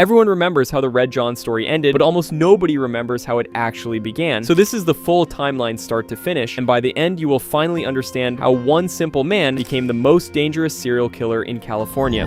Everyone remembers how the Red John story ended, but almost nobody remembers how it actually began. So this is the full timeline start to finish, and by the end you will finally understand how one simple man became the most dangerous serial killer in California.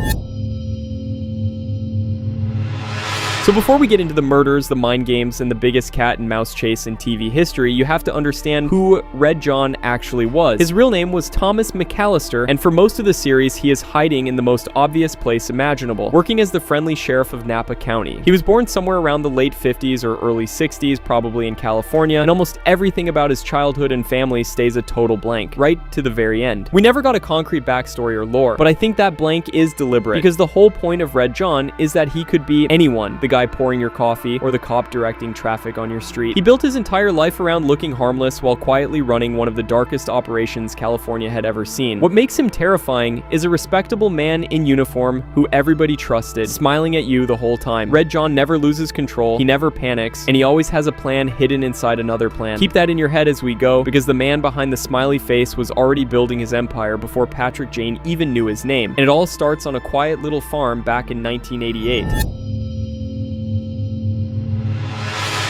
So before we get into the murders, the mind games, and the biggest cat and mouse chase in TV history, you have to understand who Red John actually was. His real name was Thomas McAllister, and for most of the series, he is hiding in the most obvious place imaginable, working as the friendly sheriff of Napa County. He was born somewhere around the late 50s or early 60s, probably in California, and almost everything about his childhood and family stays a total blank, right to the very end. We never got a concrete backstory or lore, but I think that blank is deliberate, because the whole point of Red John is that he could be anyone, the guy pouring your coffee or the cop directing traffic on your street. He built his entire life around looking harmless while quietly running one of the darkest operations California had ever seen. What makes him terrifying is a respectable man in uniform who everybody trusted, smiling at you the whole time. Red John never loses control, he never panics, and he always has a plan hidden inside another plan. Keep that in your head as we go, because the man behind the smiley face was already building his empire before Patrick Jane even knew his name. And it all starts on a quiet little farm back in 1988.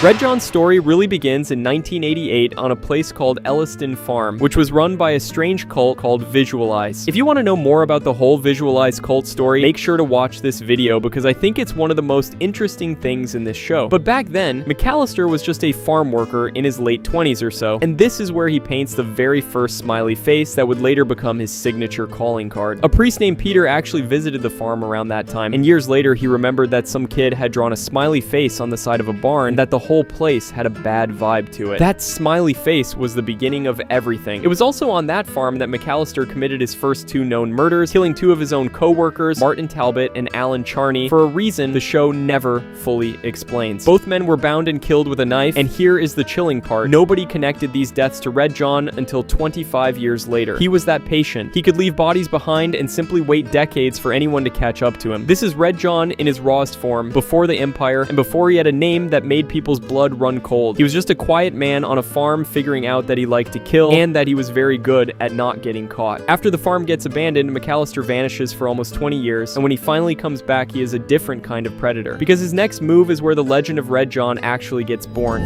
Red John's story really begins in 1988 on a place called Elliston Farm, which was run by a strange cult called Visualize. If you want to know more about the whole Visualize cult story, make sure to watch this video because I think it's one of the most interesting things in this show. But back then, McAllister was just a farm worker in his late 20s or so, and this is where he paints the very first smiley face that would later become his signature calling card. A priest named Peter actually visited the farm around that time, and years later he remembered that some kid had drawn a smiley face on the side of a barn and that the whole place had a bad vibe to it. That smiley face was the beginning of everything. It was also on that farm that McAllister committed his first 2 known murders, killing 2 of his own co-workers, Martin Talbot and Alan Charney, for a reason the show never fully explains. Both men were bound and killed with a knife, and here is the chilling part. Nobody connected these deaths to Red John until 25 years later. He was that patient. He could leave bodies behind and simply wait decades for anyone to catch up to him. This is Red John in his rawest form, before the Empire, and before he had a name that made people's blood run cold. He was just a quiet man on a farm figuring out that he liked to kill and that he was very good at not getting caught. After the farm gets abandoned, McAllister vanishes for almost 20 years, and when he finally comes back, he is a different kind of predator, because his next move is where the legend of Red John actually gets born.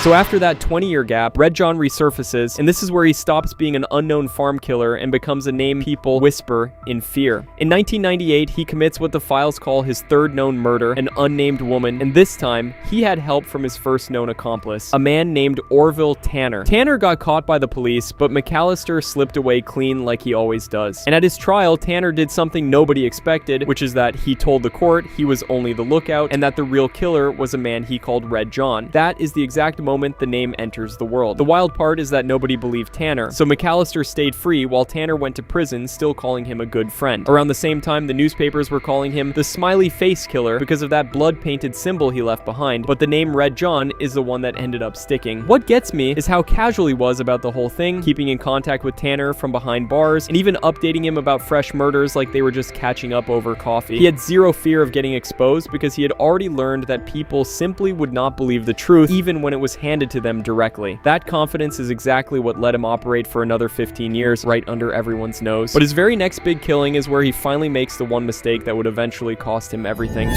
So after that 20-year gap, Red John resurfaces, and this is where he stops being an unknown farm killer and becomes a name people whisper in fear. In 1998, he commits what the files call his third known murder, an unnamed woman, and this time, he had help from his first known accomplice, a man named Orville Tanner. Tanner got caught by the police, but McAllister slipped away clean like he always does. And at his trial, Tanner did something nobody expected, which is that he told the court he was only the lookout and that the real killer was a man he called Red John. That is the exact moment the name enters the world. The wild part is that nobody believed Tanner, so McAllister stayed free while Tanner went to prison, still calling him a good friend. Around the same time, the newspapers were calling him the smiley face killer because of that blood-painted symbol he left behind, but the name Red John is the one that ended up sticking. What gets me is how casual he was about the whole thing, keeping in contact with Tanner from behind bars, and even updating him about fresh murders like they were just catching up over coffee. He had zero fear of getting exposed because he had already learned that people simply would not believe the truth even when it was handed to them directly. That confidence is exactly what let him operate for another 15 years right under everyone's nose. But his very next big killing is where he finally makes the one mistake that would eventually cost him everything.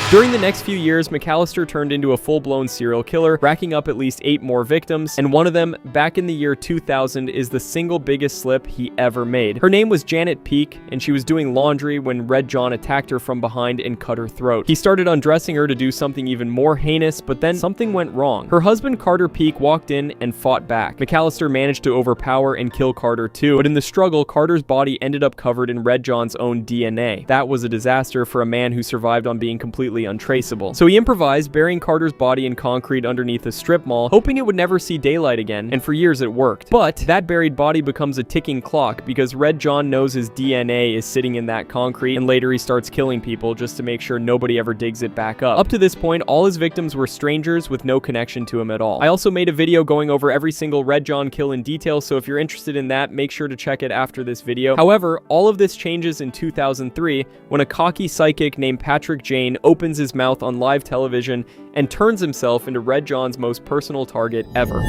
During the next few years, McAllister turned into a full-blown serial killer, racking up at least 8 more victims, and one of them, back in the year 2000, is the single biggest slip he ever made. Her name was Janet Peake, and she was doing laundry when Red John attacked her from behind and cut her throat. He started undressing her to do something even more heinous, but then something went wrong. Her husband, Carter Peake, walked in and fought back. McAllister managed to overpower and kill Carter too, but in the struggle, Carter's body ended up covered in Red John's own DNA. That was a disaster for a man who survived on being completely untraceable. So he improvised, burying Carter's body in concrete underneath a strip mall, hoping it would never see daylight again, and for years it worked. But that buried body becomes a ticking clock because Red John knows his DNA is sitting in that concrete, and later he starts killing people just to make sure nobody ever digs it back up. Up to this point, all his victims were strangers with no connection to him at all. I also made a video going over every single Red John kill in detail, so if you're interested in that, make sure to check it after this video. However, all of this changes in 2003 when a cocky psychic named Patrick Jane opens his mouth on live television and turns himself into Red John's most personal target ever.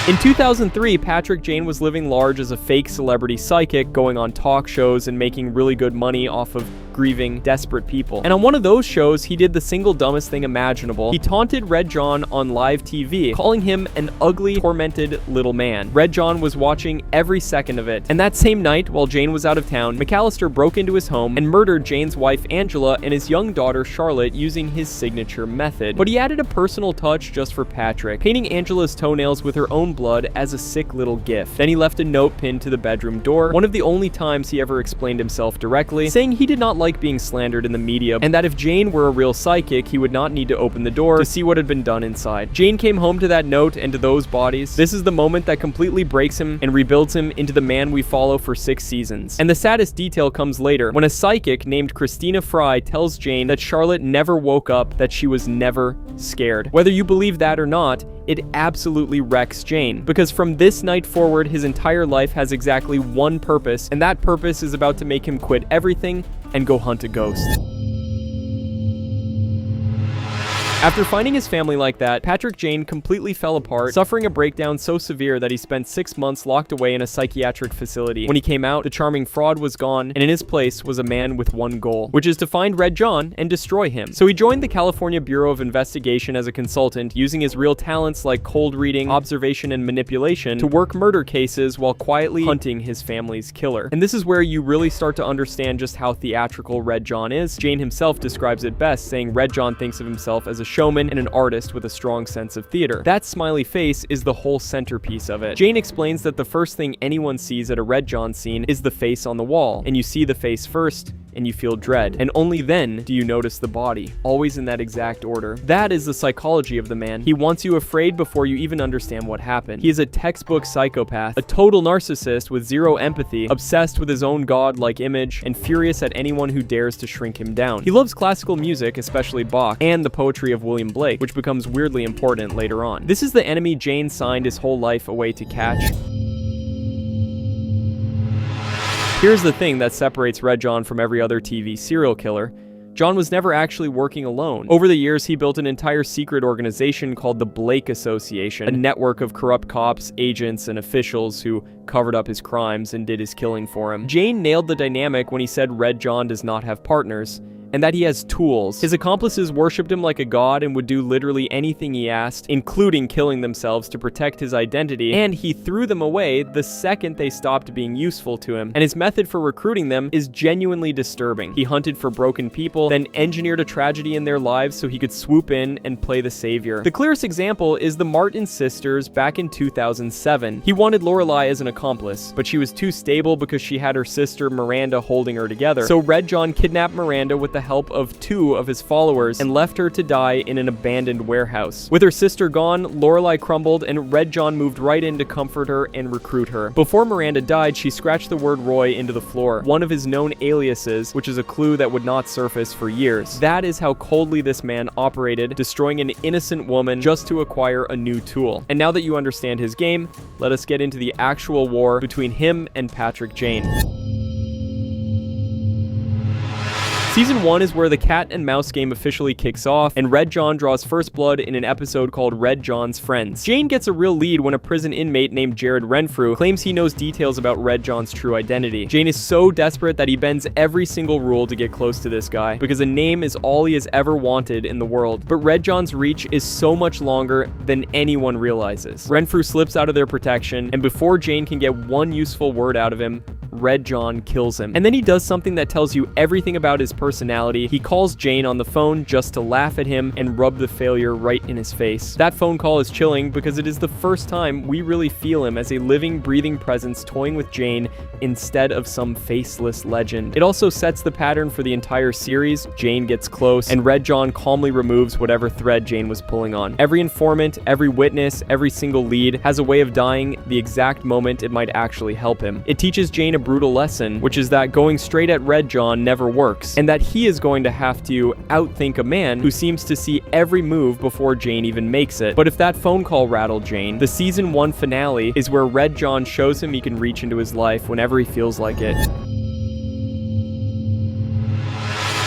In 2003, Patrick Jane was living large as a fake celebrity psychic, going on talk shows and making really good money off of grieving, desperate people. And on one of those shows, he did the single dumbest thing imaginable. He taunted Red John on live TV, calling him an ugly, tormented little man. Red John was watching every second of it. And that same night, while Jane was out of town, McAllister broke into his home and murdered Jane's wife Angela and his young daughter Charlotte using his signature method. But he added a personal touch just for Patrick, painting Angela's toenails with her own blood as a sick little gift. Then he left a note pinned to the bedroom door, one of the only times he ever explained himself directly, saying he did not like being slandered in the media, and that if Jane were a real psychic, he would not need to open the door to see what had been done inside. Jane came home to that note and to those bodies. This is the moment that completely breaks him and rebuilds him into the man we follow for 6 seasons. And the saddest detail comes later, when a psychic named Christina Fry tells Jane that Charlotte never woke up, that she was never scared. Whether you believe that or not, it absolutely wrecks Jane, because from this night forward, his entire life has exactly one purpose, and that purpose is about to make him quit everything and go hunt a ghost. After finding his family like that, Patrick Jane completely fell apart, suffering a breakdown so severe that he spent 6 months locked away in a psychiatric facility. When he came out, the charming fraud was gone, and in his place was a man with one goal, which is to find Red John and destroy him. So he joined the California Bureau of Investigation as a consultant, using his real talents like cold reading, observation, and manipulation to work murder cases while quietly hunting his family's killer. And this is where you really start to understand just how theatrical Red John is. Jane himself describes it best, saying Red John thinks of himself as a showman and an artist with a strong sense of theater. That smiley face is the whole centerpiece of it. Jane explains that the first thing anyone sees at a Red John scene is the face on the wall, and you see the face first, and you feel dread, and only then do you notice the body, always in that exact order. That is the psychology of the man. He wants you afraid before you even understand what happened. He is a textbook psychopath, a total narcissist with zero empathy, obsessed with his own god-like image, and furious at anyone who dares to shrink him down. He loves classical music, especially Bach, and the poetry of William Blake, which becomes weirdly important later on. This is the enemy Jane signed his whole life away to catch. Here's the thing that separates Red John from every other TV serial killer. John was never actually working alone. Over the years, he built an entire secret organization called the Blake Association, a network of corrupt cops, agents, and officials who covered up his crimes and did his killing for him. Jane nailed the dynamic when he said Red John does not have partners, and that he has tools. His accomplices worshipped him like a god and would do literally anything he asked, including killing themselves to protect his identity, and he threw them away the second they stopped being useful to him. And his method for recruiting them is genuinely disturbing. He hunted for broken people, then engineered a tragedy in their lives so he could swoop in and play the savior. The clearest example is the Martin sisters back in 2007. He wanted Lorelai as an accomplice, but she was too stable because she had her sister Miranda holding her together. So Red John kidnapped Miranda with the help of 2 of his followers and left her to die in an abandoned warehouse. With her sister gone, Lorelai crumbled, and Red John moved right in to comfort her and recruit her. Before Miranda died, she scratched the word Roy into the floor, one of his known aliases, which is a clue that would not surface for years. That is how coldly this man operated, destroying an innocent woman just to acquire a new tool. And now that you understand his game, let us get into the actual war between him and Patrick Jane. Season 1 is where the cat and mouse game officially kicks off, and Red John draws first blood in an episode called Red John's Friends. Jane gets a real lead when a prison inmate named Jared Renfrew claims he knows details about Red John's true identity. Jane is so desperate that he bends every single rule to get close to this guy, because a name is all he has ever wanted in the world. But Red John's reach is so much longer than anyone realizes. Renfrew slips out of their protection, and before Jane can get one useful word out of him, Red John kills him. And then he does something that tells you everything about his personality. He calls Jane on the phone just to laugh at him and rub the failure right in his face. That phone call is chilling because it is the first time we really feel him as a living, breathing presence toying with Jane instead of some faceless legend. It also sets the pattern for the entire series. Jane gets close, and Red John calmly removes whatever thread Jane was pulling on. Every informant, every witness, every single lead has a way of dying the exact moment it might actually help him. It teaches Jane a brutal lesson, which is that going straight at Red John never works, and that he is going to have to outthink a man who seems to see every move before Jane even makes it. But if that phone call rattled Jane, the season 1 finale is where Red John shows him he can reach into his life whenever he feels like it.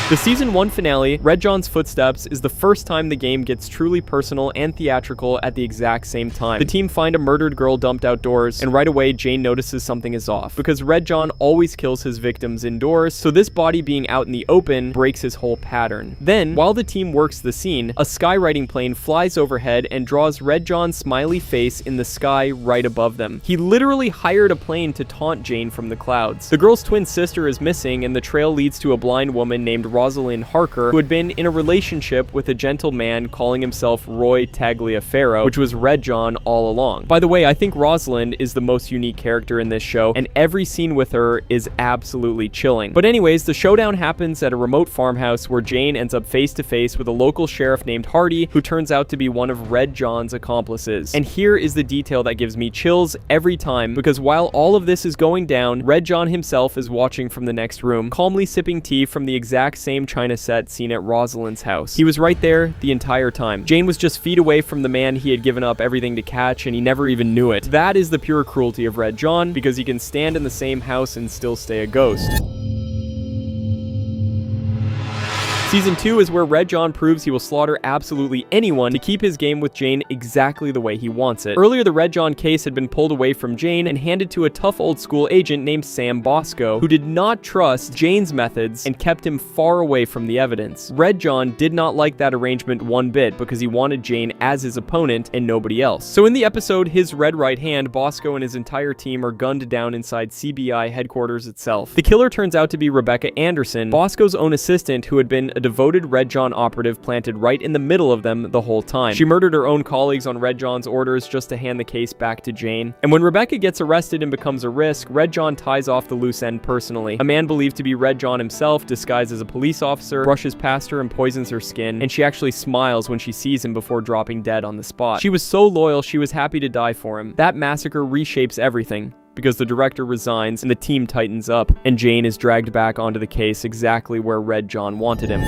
The Season 1 finale, Red John's Footsteps, is the first time the game gets truly personal and theatrical at the exact same time. The team find a murdered girl dumped outdoors, and right away Jane notices something is off, because Red John always kills his victims indoors, so this body being out in the open breaks his whole pattern. Then, while the team works the scene, a skywriting plane flies overhead and draws Red John's smiley face in the sky right above them. He literally hired a plane to taunt Jane from the clouds. The girl's twin sister is missing, and the trail leads to a blind woman named Rosalind Harker, who had been in a relationship with a gentleman calling himself Roy Tagliaferro, which was Red John all along. By the way, I think Rosalind is the most unique character in this show, and every scene with her is absolutely chilling. But anyways, the showdown happens at a remote farmhouse where Jane ends up face to face with a local sheriff named Hardy, who turns out to be one of Red John's accomplices. And here is the detail that gives me chills every time, because while all of this is going down, Red John himself is watching from the next room, calmly sipping tea from the exact same china set seen at Rosalind's house. He was right there the entire time. Jane was just feet away from the man he had given up everything to catch, and he never even knew it. That is the pure cruelty of Red John, because he can stand in the same house and still stay a ghost. Season 2 is where Red John proves he will slaughter absolutely anyone to keep his game with Jane exactly the way he wants it. Earlier, the Red John case had been pulled away from Jane and handed to a tough old school agent named Sam Bosco, who did not trust Jane's methods and kept him far away from the evidence. Red John did not like that arrangement one bit, because he wanted Jane as his opponent and nobody else. So in the episode His Red Right Hand, Bosco and his entire team are gunned down inside CBI headquarters itself. The killer turns out to be Rebecca Anderson, Bosco's own assistant, who had been a devoted Red John operative planted right in the middle of them the whole time. She murdered her own colleagues on Red John's orders just to hand the case back to Jane. And when Rebecca gets arrested and becomes a risk, Red John ties off the loose end personally. A man believed to be Red John himself, disguised as a police officer, brushes past her and poisons her skin, and she actually smiles when she sees him before dropping dead on the spot. She was so loyal, she was happy to die for him. That massacre reshapes everything, because the director resigns and the team tightens up, and Jane is dragged back onto the case exactly where Red John wanted him.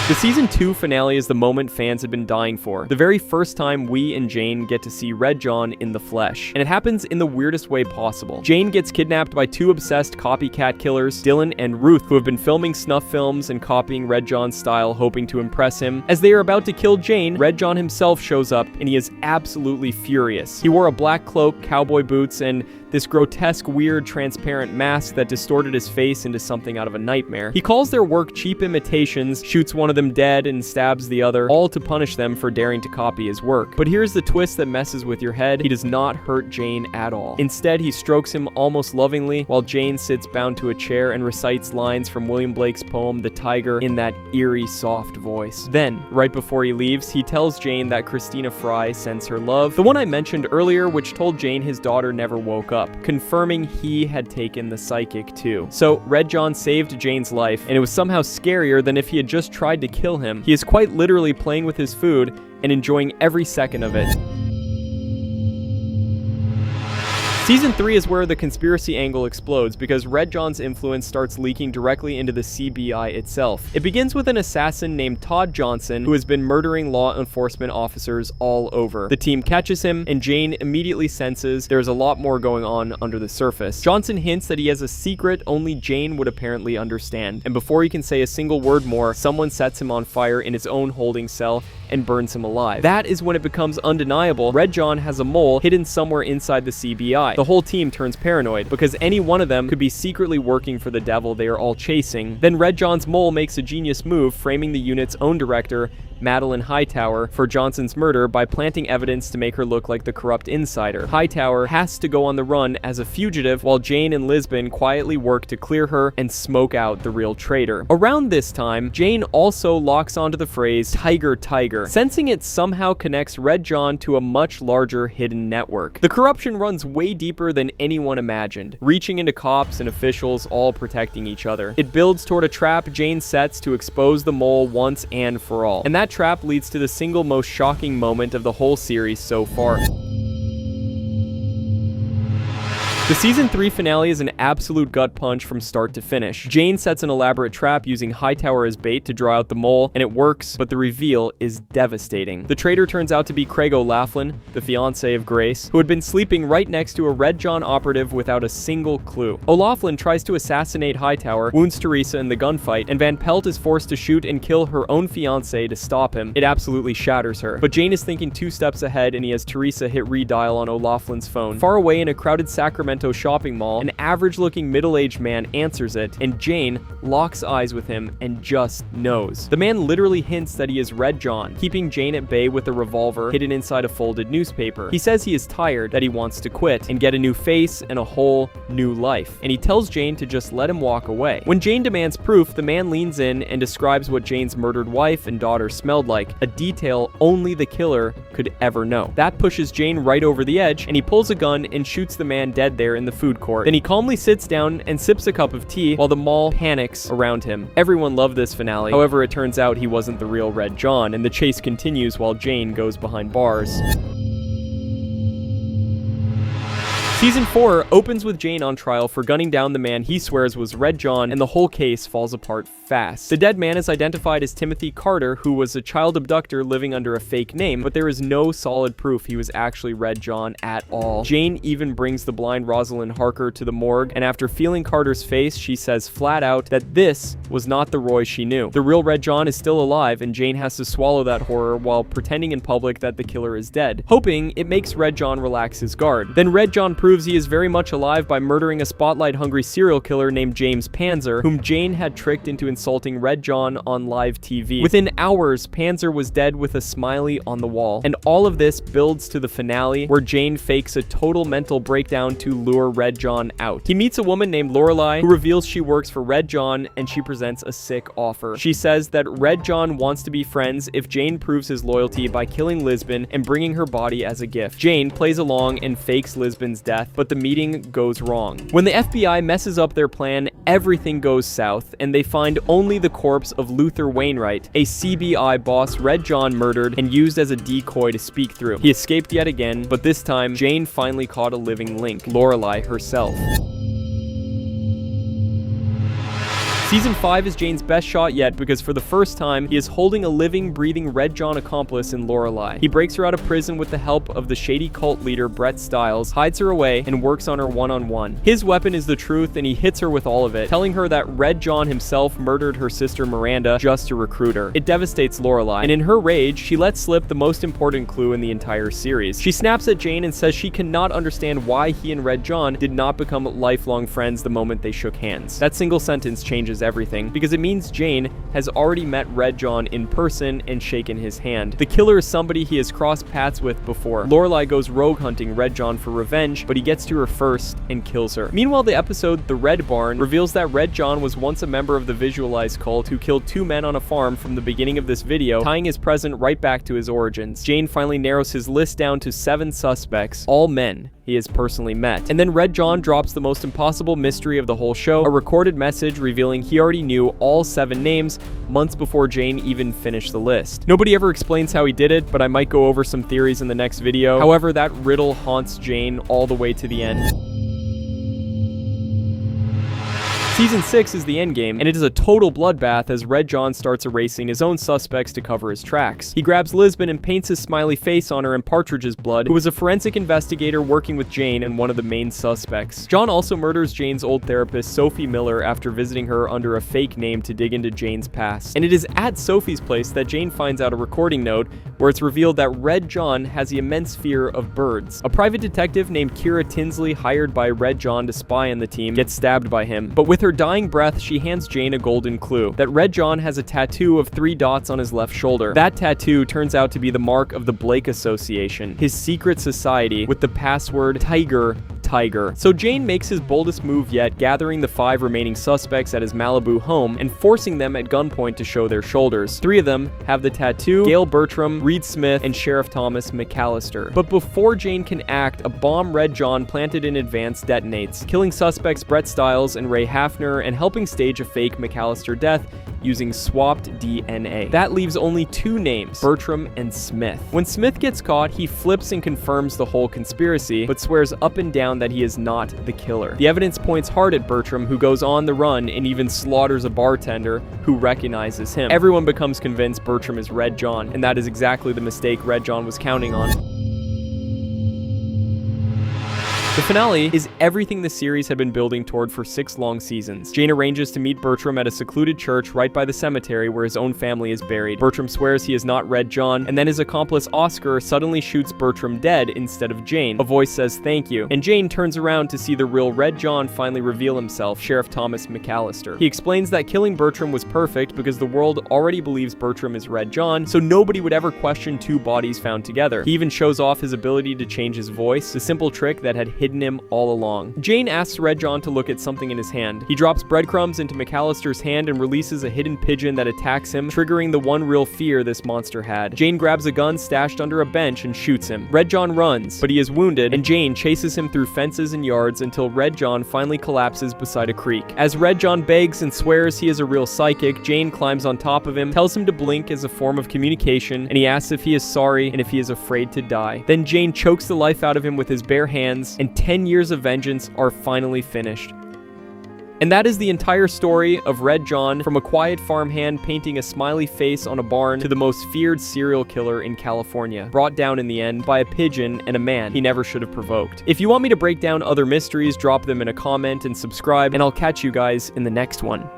The Season 2 finale is the moment fans had been dying for. The very first time we and Jane get to see Red John in the flesh. And it happens in the weirdest way possible. Jane gets kidnapped by two obsessed copycat killers, Dylan and Ruth, who have been filming snuff films and copying Red John's style, hoping to impress him. As they are about to kill Jane, Red John himself shows up, and he is absolutely furious. He wore a black cloak, cowboy boots, and this grotesque, weird, transparent mask that distorted his face into something out of a nightmare. He calls their work cheap imitations, shoots one of them dead, and stabs the other, all to punish them for daring to copy his work. But here's the twist that messes with your head. He does not hurt Jane at all. Instead, he strokes him almost lovingly, while Jane sits bound to a chair and recites lines from William Blake's poem, The Tiger, in that eerie, soft voice. Then, right before he leaves, he tells Jane that Christina Fry sends her love, the one I mentioned earlier, which told Jane his daughter never woke up, confirming he had taken the psychic too. So Red John saved Jane's life, and it was somehow scarier than if he had just tried to kill him. He is quite literally playing with his food and enjoying every second of it. Season 3 is where the conspiracy angle explodes, because Red John's influence starts leaking directly into the CBI itself. It begins with an assassin named Todd Johnson, who has been murdering law enforcement officers all over. The team catches him, and Jane immediately senses there's a lot more going on under the surface. Johnson hints that he has a secret only Jane would apparently understand, and before he can say a single word more, someone sets him on fire in his own holding cell and burns him alive. That is when it becomes undeniable. Red John has a mole hidden somewhere inside the CBI. The whole team turns paranoid, because any one of them could be secretly working for the devil they are all chasing. Then Red John's mole makes a genius move, framing the unit's own director, Madeline Hightower, for Johnson's murder by planting evidence to make her look like the corrupt insider. Hightower has to go on the run as a fugitive, while Jane and Lisbon quietly work to clear her and smoke out the real traitor. Around this time, Jane also locks onto the phrase Tiger Tiger, sensing it somehow connects Red John to a much larger hidden network. The corruption runs way deeper than anyone imagined, reaching into cops and officials all protecting each other. It builds toward a trap Jane sets to expose the mole once and for all. And that trap leads to the single most shocking moment of the whole series so far. The The season 3 finale is an absolute gut punch from start to finish. Jane sets an elaborate trap using Hightower as bait to draw out the mole, and it works, but the reveal is devastating. The traitor turns out to be Craig O'Laughlin, the fiancé of Grace, who had been sleeping right next to a Red John operative without a single clue. O'Laughlin tries to assassinate Hightower, wounds Teresa in the gunfight, and Van Pelt is forced to shoot and kill her own fiancé to stop him. It absolutely shatters her. But Jane is thinking 2 steps ahead, and he has Teresa hit redial on O'Loughlin's phone. Far away in a crowded Sacramento shopping mall, an average-looking middle-aged man answers it, and Jane locks eyes with him and just knows. The man literally hints that he is Red John, keeping Jane at bay with a revolver hidden inside a folded newspaper. He says he is tired, that he wants to quit and get a new face and a whole new life, and he tells Jane to just let him walk away. When Jane demands proof, the man leans in and describes what Jane's murdered wife and daughter smelled like, a detail only the killer could ever know. That pushes Jane right over the edge, and he pulls a gun and shoots the man dead there in the food court. Then he calmly sits down and sips a cup of tea while the mall panics around him. Everyone loved this finale. However, it turns out he wasn't the real Red John, and the chase continues while Jane goes behind bars. Season 4 opens with Jane on trial for gunning down the man he swears was Red John, and the whole case falls apart fast. The dead man is identified as Timothy Carter, who was a child abductor living under a fake name, but there is no solid proof he was actually Red John at all. Jane even brings the blind Rosalind Harker to the morgue, and after feeling Carter's face, she says flat out that this was not the Roy she knew. The real Red John is still alive, and Jane has to swallow that horror while pretending in public that the killer is dead, hoping it makes Red John relax his guard. Then Red John proves he is very much alive by murdering a spotlight-hungry serial killer named James Panzer, whom Jane had tricked into insulting Red John on live TV. Within hours, Panzer was dead with a smiley on the wall. And all of this builds to the finale, where Jane fakes a total mental breakdown to lure Red John out. He meets a woman named Lorelei, who reveals she works for Red John, and she presents a sick offer. She says that Red John wants to be friends if Jane proves his loyalty by killing Lisbon and bringing her body as a gift. Jane plays along and fakes Lisbon's death, but the meeting goes wrong. When the FBI messes up their plan, everything goes south, and they find only the corpse of Luther Wainwright, a CBI boss Red John murdered and used as a decoy to speak through. He escaped yet again, but this time, Jane finally caught a living link, Lorelei herself. Season 5 is Jane's best shot yet because for the first time, he is holding a living, breathing Red John accomplice in Lorelei. He breaks her out of prison with the help of the shady cult leader Brett Stiles, hides her away, and works on her one-on-one. His weapon is the truth, and he hits her with all of it, telling her that Red John himself murdered her sister Miranda just to recruit her. It devastates Lorelei, and in her rage, she lets slip the most important clue in the entire series. She snaps at Jane and says she cannot understand why he and Red John did not become lifelong friends the moment they shook hands. That single sentence changes everything, because it means Jane has already met Red John in person and shaken his hand. The killer is somebody he has crossed paths with before. Lorelei goes rogue hunting Red John for revenge, but he gets to her first and kills her. Meanwhile, the episode The Red Barn reveals that Red John was once a member of the Visualize cult who killed 2 men on a farm from the beginning of this video, tying his present right back to his origins. Jane finally narrows his list down to 7 suspects, all men he has personally met. And then Red John drops the most impossible mystery of the whole show, a recorded message revealing he already knew all 7 names months before Jane even finished the list. Nobody ever explains how he did it, but I might go over some theories in the next video. However, that riddle haunts Jane all the way to the end. Season 6 is the endgame, and it is a total bloodbath as Red John starts erasing his own suspects to cover his tracks. He grabs Lisbon and paints his smiley face on her in Partridge's blood, who was a forensic investigator working with Jane and one of the main suspects. John also murders Jane's old therapist, Sophie Miller, after visiting her under a fake name to dig into Jane's past. And it is at Sophie's place that Jane finds out a recording note where it's revealed that Red John has the immense fear of birds. A private detective named Kira Tinsley, hired by Red John to spy on the team, gets stabbed by him. But with her dying breath, she hands Jane a golden clue, that Red John has a tattoo of 3 dots on his left shoulder. That tattoo turns out to be the mark of the Blake Association, his secret society with the password Tiger. So Jane makes his boldest move yet, gathering the 5 remaining suspects at his Malibu home and forcing them at gunpoint to show their shoulders. 3 of them have the tattoo: Gail Bertram, Reed Smith, and Sheriff Thomas McAllister. But before Jane can act, a bomb Red John planted in advance detonates, killing suspects Brett Stiles and Ray Hafner and helping stage a fake McAllister death using swapped DNA. That leaves only two names, Bertram and Smith. When Smith gets caught, he flips and confirms the whole conspiracy, but swears up and down that he is not the killer. The evidence points hard at Bertram, who goes on the run and even slaughters a bartender who recognizes him. Everyone becomes convinced Bertram is Red John, and that is exactly the mistake Red John was counting on. The finale is everything the series had been building toward for 6 long seasons. Jane arranges to meet Bertram at a secluded church right by the cemetery where his own family is buried. Bertram swears he is not Red John, and then his accomplice Oscar suddenly shoots Bertram dead instead of Jane. A voice says thank you, and Jane turns around to see the real Red John finally reveal himself, Sheriff Thomas McAllister. He explains that killing Bertram was perfect because the world already believes Bertram is Red John, so nobody would ever question 2 bodies found together. He even shows off his ability to change his voice, the simple trick that had hidden him all along. Jane asks Red John to look at something in his hand. He drops breadcrumbs into McAllister's hand and releases a hidden pigeon that attacks him, triggering the one real fear this monster had. Jane grabs a gun stashed under a bench and shoots him. Red John runs, but he is wounded, and Jane chases him through fences and yards until Red John finally collapses beside a creek. As Red John begs and swears he is a real psychic, Jane climbs on top of him, tells him to blink as a form of communication, and he asks if he is sorry and if he is afraid to die. Then Jane chokes the life out of him with his bare hands, and 10 years of vengeance are finally finished. And that is the entire story of Red John, from a quiet farmhand painting a smiley face on a barn to the most feared serial killer in California, brought down in the end by a pigeon and a man he never should have provoked. If you want me to break down other mysteries, drop them in a comment and subscribe, and I'll catch you guys in the next one.